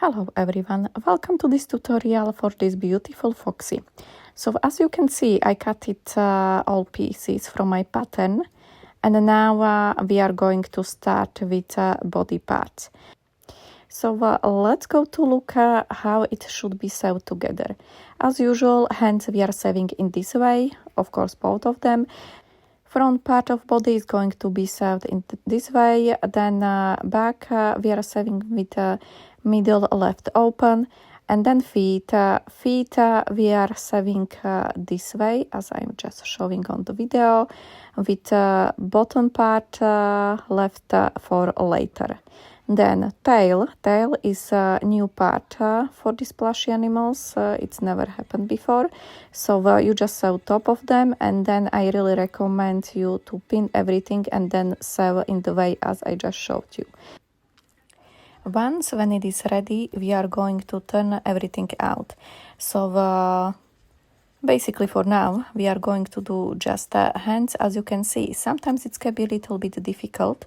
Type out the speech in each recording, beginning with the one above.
Hello everyone, welcome to this tutorial for this beautiful foxy. So as you can see, I cut it all pieces from my pattern, and now we are going to start with body parts. So let's go to look how it should be sewed together. As usual, hands we are sewing in this way, of course both of them. Front part of body is going to be sewed in this way, then back we are sewing with middle left open, and then feet we are sewing this way, as I'm just showing on the video, with bottom part left for later. Then tail is a new part for these plushy animals. It's never happened before. So you just sew top of them, and then I really recommend you to pin everything and then sew in the way as I just showed you. Once when it is ready, we are going to turn everything out. So basically for now, we are going to do just hands. As you can see, sometimes it can be a little bit difficult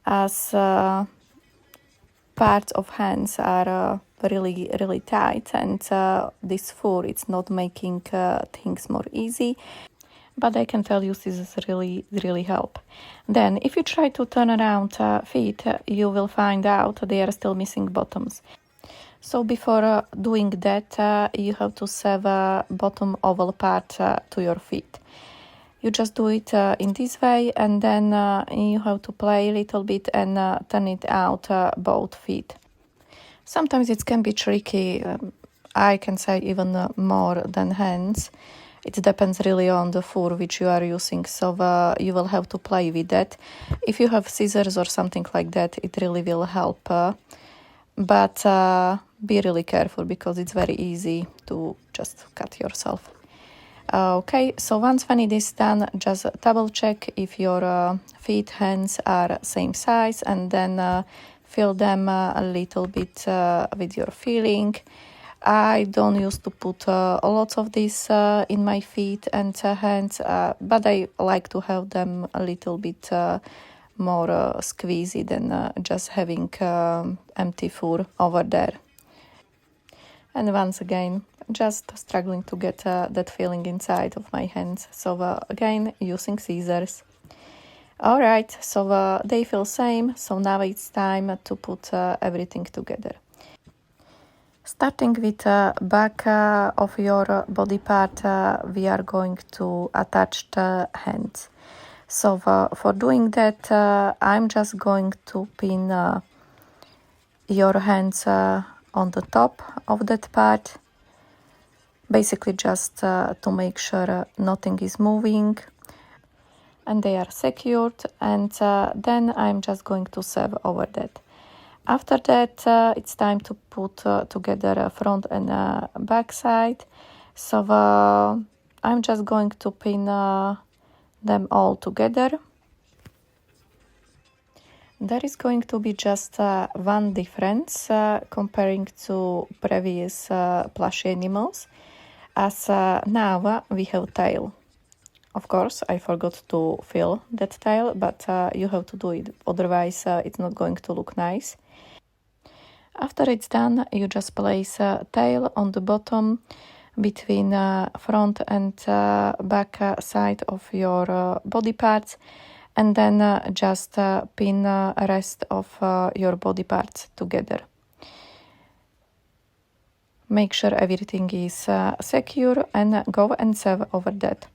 as parts of hands are really tight, and this fur it's not making things more easy, but I can tell you this is really help. Then if you try to turn around feet, you will find out they are still missing bottoms. So before doing that, you have to sew bottom oval part to your feet. You just do it in this way, and then you have to play a little bit and turn it out both feet. Sometimes it can be tricky, I can say even more than hands. It depends really on the fur which you are using, so you will have to play with that. If you have scissors or something like that, it really will help, but be really careful because it's very easy to just cut yourself. Okay, so once when it is done, just double check if your feet, hands are same size, and then fill them a little bit with your filling. I don't used to put lots of this in my feet and hands, but I like to have them a little bit more squeezy than just having empty fur over there. And once again, just struggling to get that feeling inside of my hands. So again, using scissors. Alright, so they feel same, so now it's time to put everything together. Starting with back of your body part, we are going to attach the hands. So for doing that, I'm just going to pin your hands on the top of that part, basically just to make sure nothing is moving and they are secured, and then I'm just going to sew over that. After that, it's time to put together front and back side. So I'm just going to pin them all together. There is going to be just one difference comparing to previous plushy animals, as now we have tail. Of course, I forgot to fill that tail, but you have to do it, otherwise it's not going to look nice. After it's done, you just place tail on the bottom between front and back side of your body parts, and then just pin rest of your body parts together. Make sure everything is secure and go and sew over that.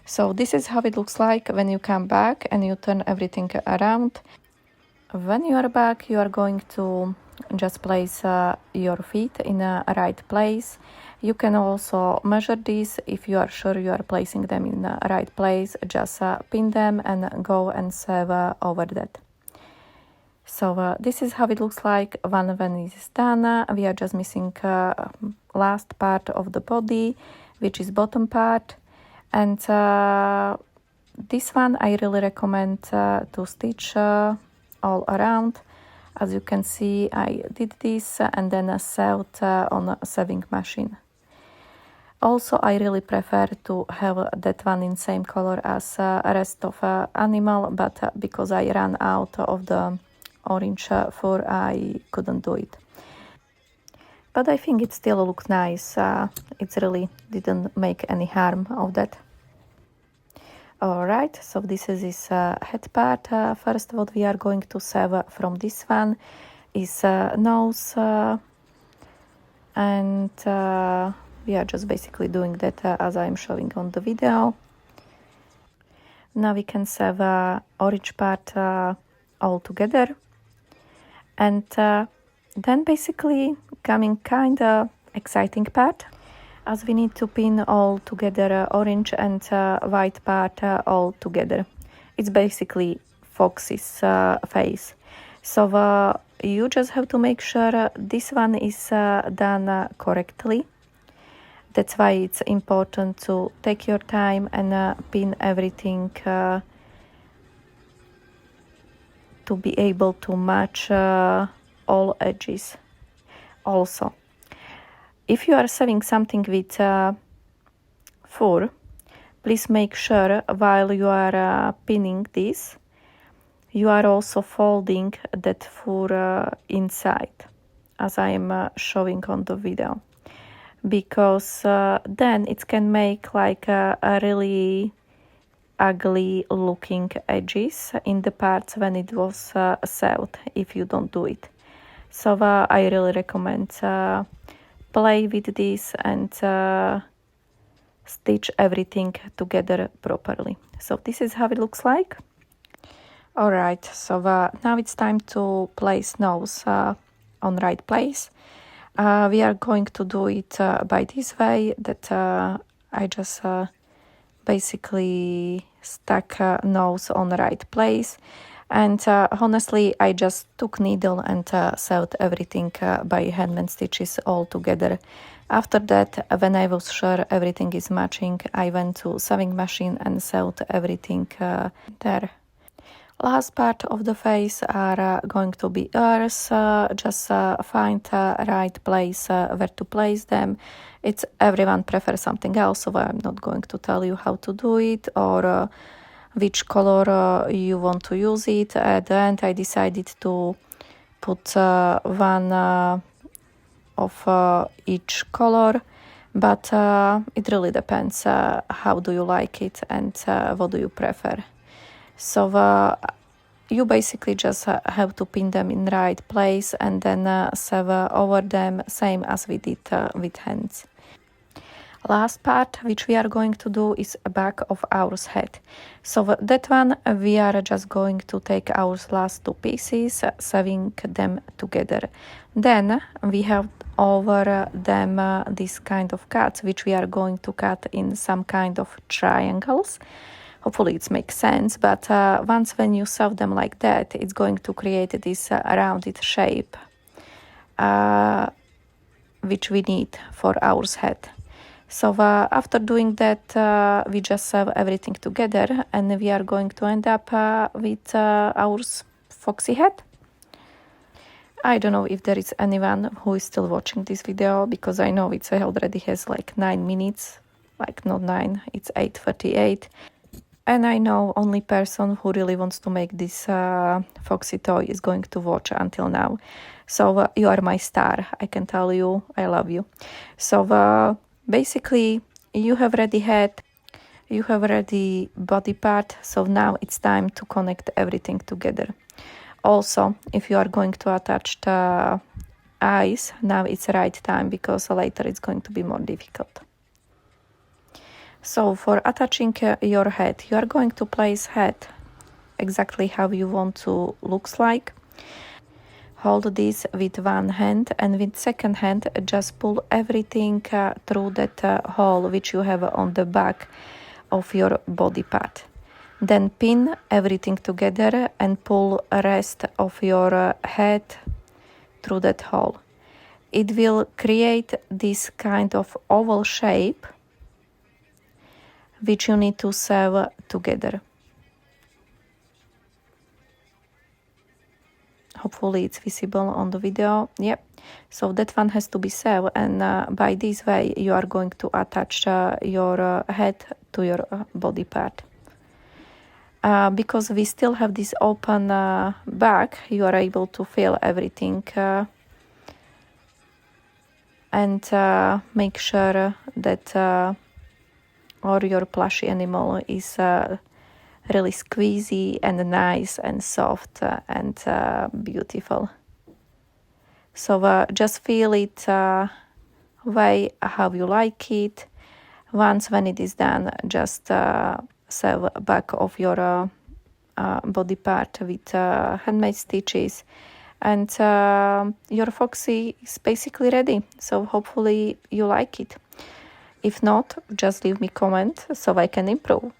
So this is how it looks like when you come back and you turn everything around. When you are back, you are going to just place your feet in a right place. You can also measure these. If you are sure you are placing them in the right place, just pin them and go and sew over that. So this is how it looks like when it is done. We are just missing last part of the body, which is bottom part, and this one I really recommend to stitch all around. As you can see, I did this and then sewed on a sewing machine. Also, I really prefer to have that one in same color as rest of animal, but because I ran out of the orange fur, I couldn't do it. but I think it still looks nice. It really didn't make any harm of that. Alright, so this is his head part. First what we are going to save from this one is nose, and we are just basically doing that as I'm showing on the video. Now we can save orange part all together, and then basically coming kinda exciting part, as we need to pin all together orange and white part all together. It's basically Foxy's face. So you just have to make sure this one is done correctly. That's why it's important to take your time and pin everything to be able to match all edges. Also, if you are sewing something with fur, please make sure while you are pinning this, you are also folding that fur inside, as I am showing on the video, because then it can make like a really ugly looking edges in the parts when it was sewed if you don't do it. So I really recommend play with this and stitch everything together properly. So this is how it looks like. Alright, so now it's time to place nose on right place. We are going to do it by this way, that I just basically stuck nose on the right place, and honestly I just took needle and sewed everything by handmade stitches all together. After that, when I was sure everything is matching, I went to sewing machine and sewed everything there. Last part of the face are going to be ears. Just find right place where to place them. It's everyone prefers something else, so I'm not going to tell you how to do it or which color you want to use it. At the end I decided to put one of each color, but it really depends how do you like it and what do you prefer. So you basically just have to pin them in the right place and then sew over them, same as we did with hands. Last part which we are going to do is back of our head. So that one we are just going to take our last two pieces, sewing them together. Then we have over them this kind of cuts which we are going to cut in some kind of triangles. Hopefully it makes sense, but once when you sew them like that, it's going to create this rounded shape which we need for our head. So after doing that, we just sew everything together and we are going to end up with our foxy head. I don't know if there is anyone who is still watching this video, because I know it already has like 9 minutes, like not 9, it's 8:38. And I know only person who really wants to make this foxy toy is going to watch until now. So you are my star, I can tell you, I love you. So basically you have ready head, you have ready body part, so now it's time to connect everything together. Also, if you are going to attach the eyes, now it's the right time, because later it's going to be more difficult. So for attaching your head, you are going to place head exactly how you want to looks like. Hold this with one hand and with second hand just pull everything through that hole which you have on the back of your body part. Then pin everything together and pull rest of your head through that hole. It will create this kind of oval shape which you need to sew together. Hopefully it's visible on the video. Yep. So that one has to be sewn, and by this way you are going to attach your head to your body part. Because we still have this open back, you are able to feel everything and make sure that or your plushie animal is really squeezy and nice and soft and beautiful. So just feel it way how you like it. Once when it is done, just sew back of your body part with handmade stitches, and your Foxy is basically ready. So hopefully you like it. If not, just leave me comment so I can improve.